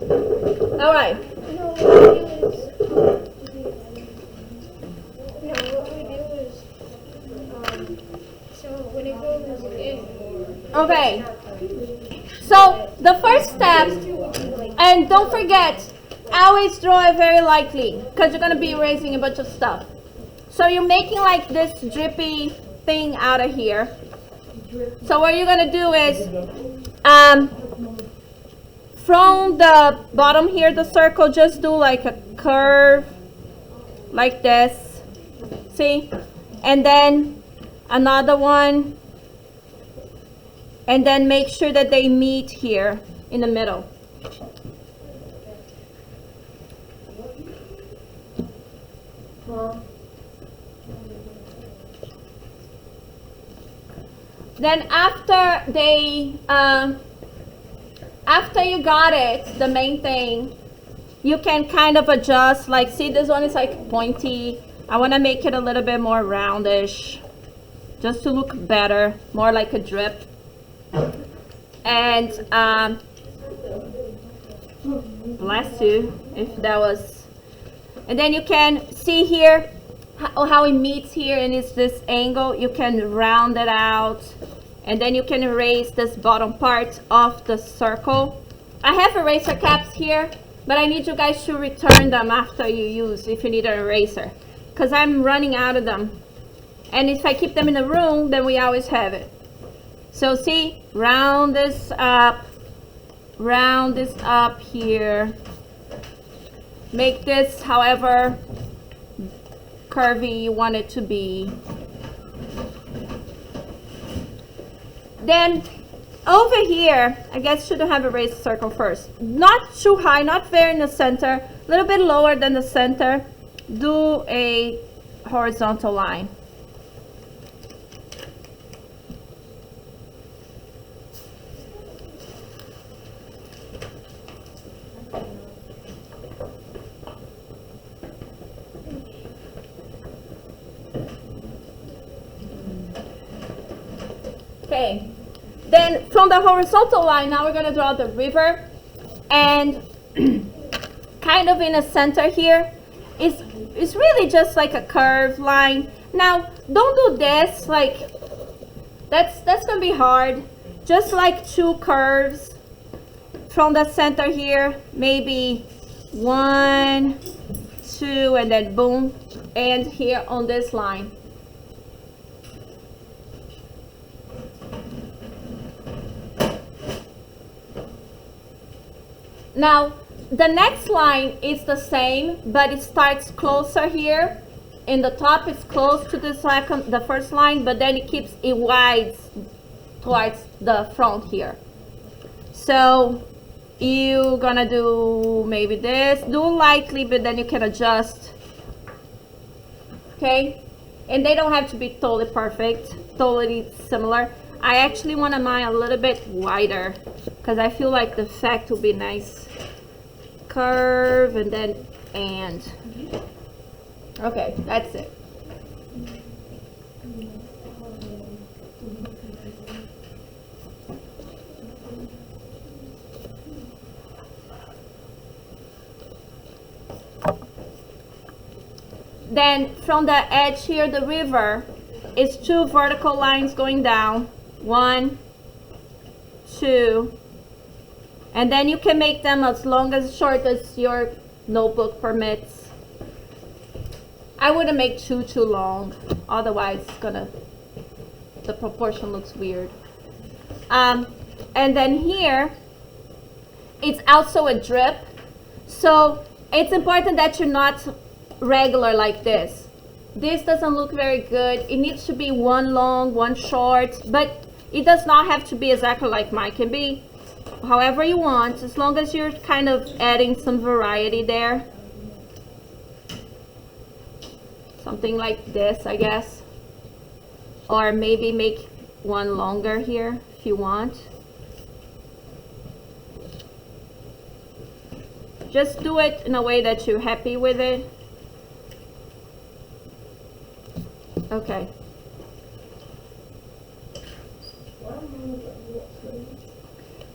All right. No, what we do is, so when it goes in. Okay. So the first step, and don't forget, always draw it very lightly because you're going to be erasing a bunch of stuff. So you're making like this drippy thing out of here. So what you're going to do is, from the bottom here, the circle, just do like a curve like this. See? And then another one. And then make sure that they meet here in the middle. Then after you got it, the main thing, you can kind of adjust. Like, see, this one is like pointy. I want to make it a little bit more roundish, just to look better, more like a drip. And bless you, if that was. And then you can see here how it meets here, and it's this angle. You can round it out, and then you can erase this bottom part of the circle. I have eraser caps here, but I need you guys to return them after you use, if you need an eraser, because I'm running out of them. And if I keep them in the room, then we always have it. So see, round this up here. Make this however curvy you want it to be. Then over here, I guess should have erased the circle first. Not too high, not very in the center, a little bit lower than the center. Do a horizontal line. Okay, then from the horizontal line, now we're going to draw the river, and kind of in the center here, it's really just like a curved line. Now, don't do this, like, that's going to be hard. Just like two curves from the center here, maybe 1, 2, and then boom, and here on this line. Now, the next line is the same, but it starts closer here. In the top, it's close to the first line, but then it wides towards the front here. So you're gonna do maybe this. Do lightly, but then you can adjust. Okay, and they don't have to be totally perfect, totally similar. I actually want mine a little bit wider because I feel like the effect will be nice. Curve and then okay, that's it. Then from the edge here, the river is 2 vertical lines going down. 1, 2, and then you can make them as long as short as your notebook permits. I wouldn't make too long, otherwise the proportion looks weird. And then here, it's also a drip, so it's important that you're not regular like this. This doesn't look very good. It needs to be one long, one short, but it does not have to be exactly like mine. Can be however you want, as long as you're kind of adding some variety there. Something like this, I guess. Or maybe make one longer here if you want. Just do it in a way that you're happy with it. Okay.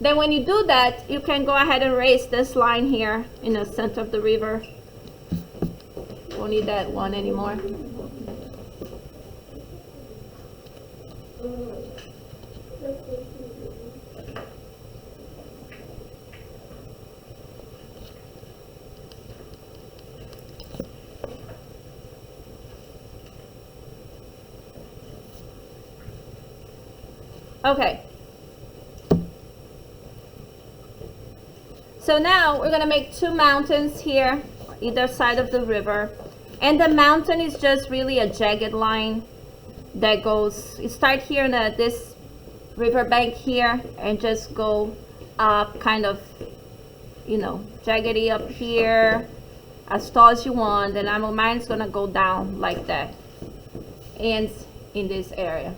Then when you do that, you can go ahead and erase this line here in the center of the river. Won't need that one anymore. Okay. So now we're gonna make two mountains here, either side of the river. And the mountain is just really a jagged line that goes, you start here in this riverbank here and just go up kind of, you know, jaggedy up here as tall as you want. And mine's gonna go down like that, ends in this area.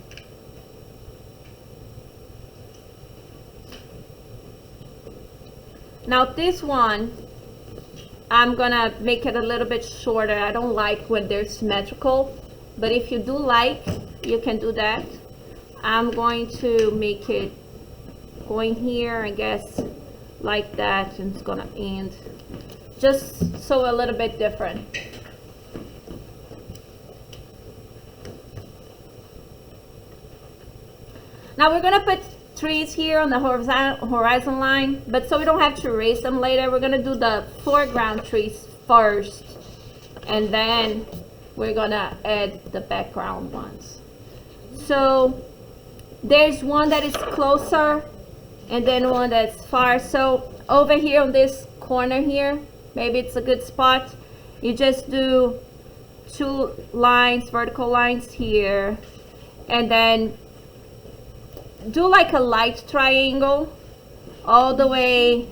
Now this one, I'm gonna make it a little bit shorter. I don't like when they're symmetrical, but if you do like, you can do that. I'm going to make it going here, I guess, like that, and it's gonna end just so a little bit different. Now we're gonna put trees here on the horizon line, but so we don't have to erase them later, we're gonna do the foreground trees first, and then we're gonna add the background ones. So there's one that is closer and then one that's far. So over here on this corner here, maybe it's a good spot, you just do two lines, vertical lines here, and then do like a light triangle all the way.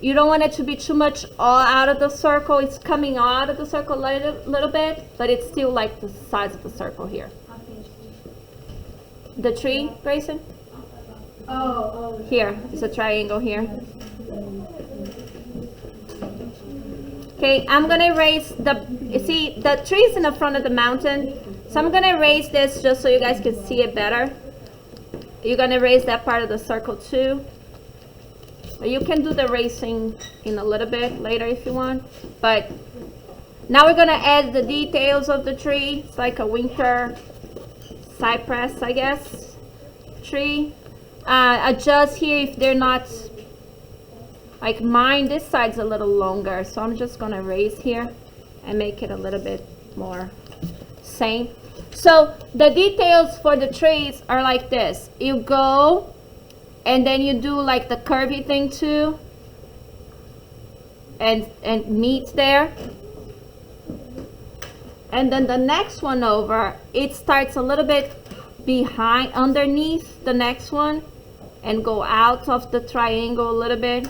You don't want it to be too much all out of the circle. It's coming out of the circle a little bit, but it's still like the size of the circle here. The tree, Grayson? Oh. Here, it's a triangle here. Okay, I'm gonna erase you see, the tree's in the front of the mountain, so I'm gonna erase this just so you guys can see it better. You're gonna erase that part of the circle too. You can do the erasing in a little bit later if you want. But now we're gonna add the details of the tree. It's like a winter cypress, I guess, tree. Adjust here if they're not, like mine, this side's a little longer. So I'm just gonna erase here and make it a little bit more same. So the details for the trees are like this. You go and then you do like the curvy thing too, and meet there. And then the next one over, it starts a little bit behind, underneath the next one, and go out of the triangle a little bit.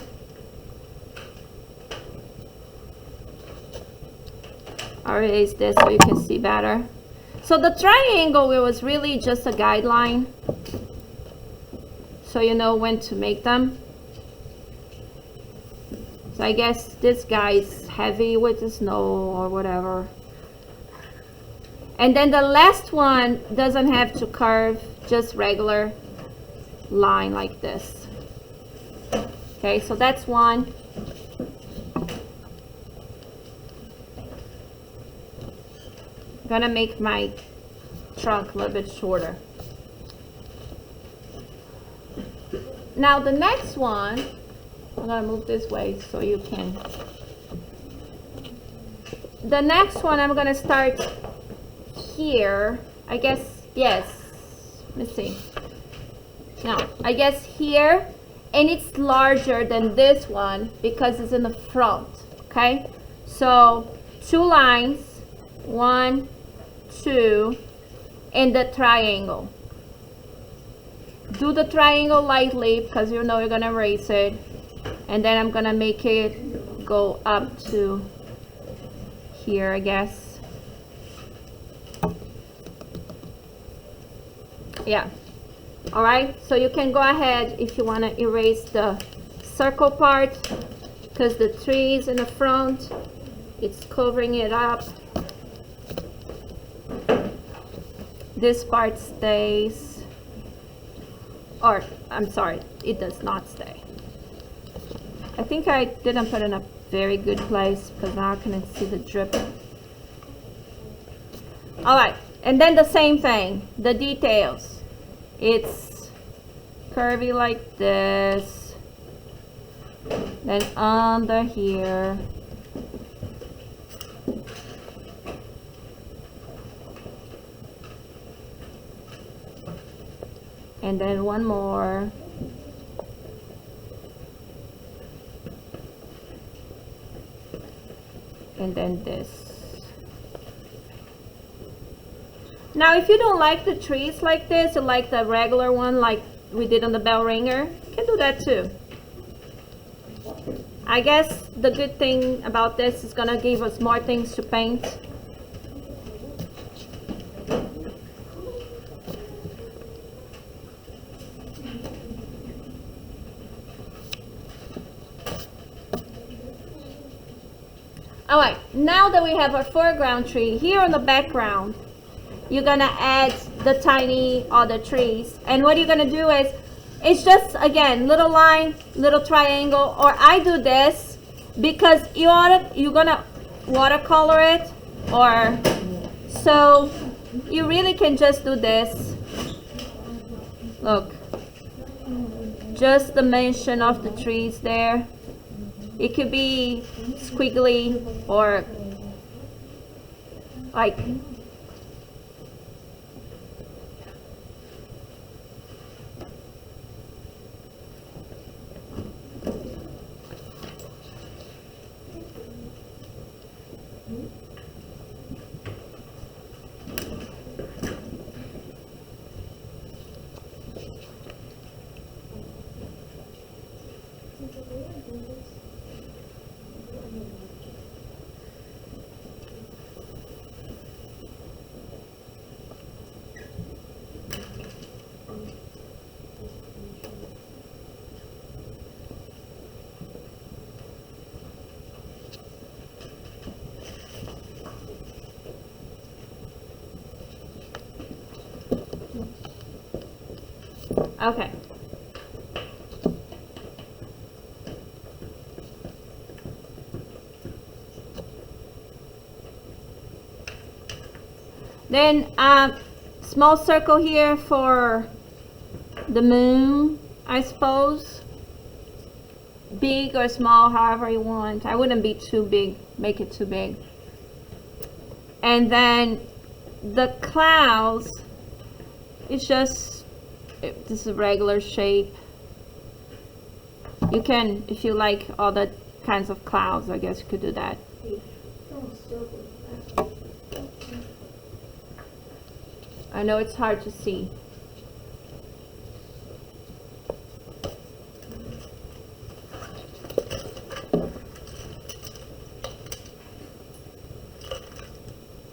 I'll erase this so you can see better. So the triangle, it was really just a guideline, so you know when to make them. So I guess this guy is heavy with the snow or whatever. And then the last one doesn't have to curve, just regular line like this. Okay, so that's one. I'm gonna make my trunk a little bit shorter. Now the next one, I'm gonna move this way so you can. The next one, I'm gonna start here, I guess, yes, let's see. Now, I guess here, and it's larger than this one because it's in the front, okay? So, two lines, 1, 2, and the triangle. Do the triangle lightly because you know you're gonna erase it, and then I'm gonna make it go up to here, I guess. Yeah. All right, so you can go ahead if you want to erase the circle part because the tree is in the front, it's covering it up. This part stays, or I'm sorry, it does not stay. I think I didn't put in a very good place because now I can see the drip. All right, and then the same thing, the details. It's curvy like this, then under here. And then one more. And then this. Now, if you don't like the trees like this, you like the regular one like we did on the bell ringer, you can do that too. I guess the good thing about this is gonna give us more things to paint. All right, now that we have our foreground tree, here on the background, you're gonna add the tiny other trees. And what you're gonna do is, it's just, again, little line, little triangle, or I do this because you're gonna watercolor it, or so you really can just do this. Look, just the mention of the trees there. It could be squiggly or like okay. Then small circle here for the moon, I suppose. Big or small, however you want. I wouldn't be too big, make it too big. And then the clouds, it's just, this is a regular shape. You can, if you like other kinds of clouds, I guess you could do that. I know it's hard to see.